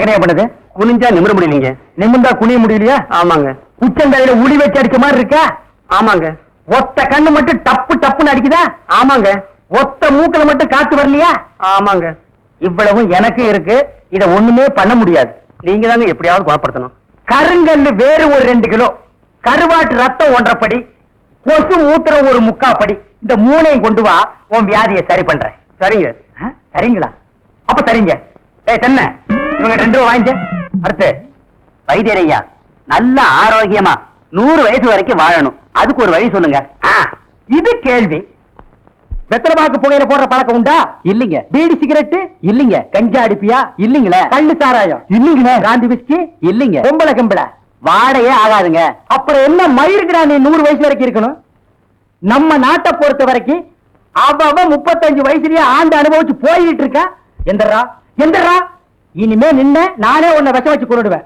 என்னையா பண்ணுது? குனிஞ்சா நிமிர முடியலீங்க. நிமிந்தா குனிய முடியலையா? ஆமாங்க. உச்சந்தலையில உளி வச்சு அடிச்ச மாதிரி இருக்கா? ஆமாங்க. ஒத்த கண்ணு மட்டும் டப்பு டப்புன்னு அடிக்குதா? ஆமாங்க. ஒத்த மூக்கல மட்டும் காத்து வரலையா? ஆமாங்க. இவ்வளவும் எனக்கு இருக்கு. இத ஒண்ணுமே பண்ண முடியாது. நீங்க தாங்க எப்படியாவது குணப்படுத்தணும். கருங்கல்லு வேறு ஒரு 2 கிலோ, கருவாட்டு ரத்தம் 1.5 படி, கொசு மூத்திரம் ஒரு 3/4 படி, இந்த 3ஐயும் கொண்டு வா, உன் வியாதியை சரி பண்றேன். சரிங்க. சரிங்களா? அப்ப சரிங்க. தென்ன இவங்க 2 ரூபா வாங்கிக்க. அடுத்து வைத்தியர் ஐயா, நல்ல ஆரோக்கியமா 100 வயசு வரைக்கும் வாழணும், அதுக்கு ஒரு வழி சொல்லுங்க. இது கேள்வி. வெத்தலைபாக்கு புகையில போடுற பழக்கம் உண்டா? இல்லைங்க. பீடி சிகரெட் இல்லைங்க. கஞ்சா அடிப்பியா? இல்லைங்களே. கள்ளு சாராயம் இல்லைங்களே. காந்தி விஸ்கி இல்லைங்க. பொம்பளை கம்பள வாடையே ஆகாதுங்க. அப்புறம் என்ன மயிருக்குடா நீ 100 வயசு வரைக்கும் இருக்கணும்? நம்ம நாட்டை பொறுத்த வரைக்கும் அவ 35 வயசுலயே ஆண்டு அனுபவிச்சு போயிட்டு இருக்கா. எந்தரா எந்தரா, இனிமே நின்ன நானே உன்னை விஷம் வச்சு கொண்டுடுவேன்.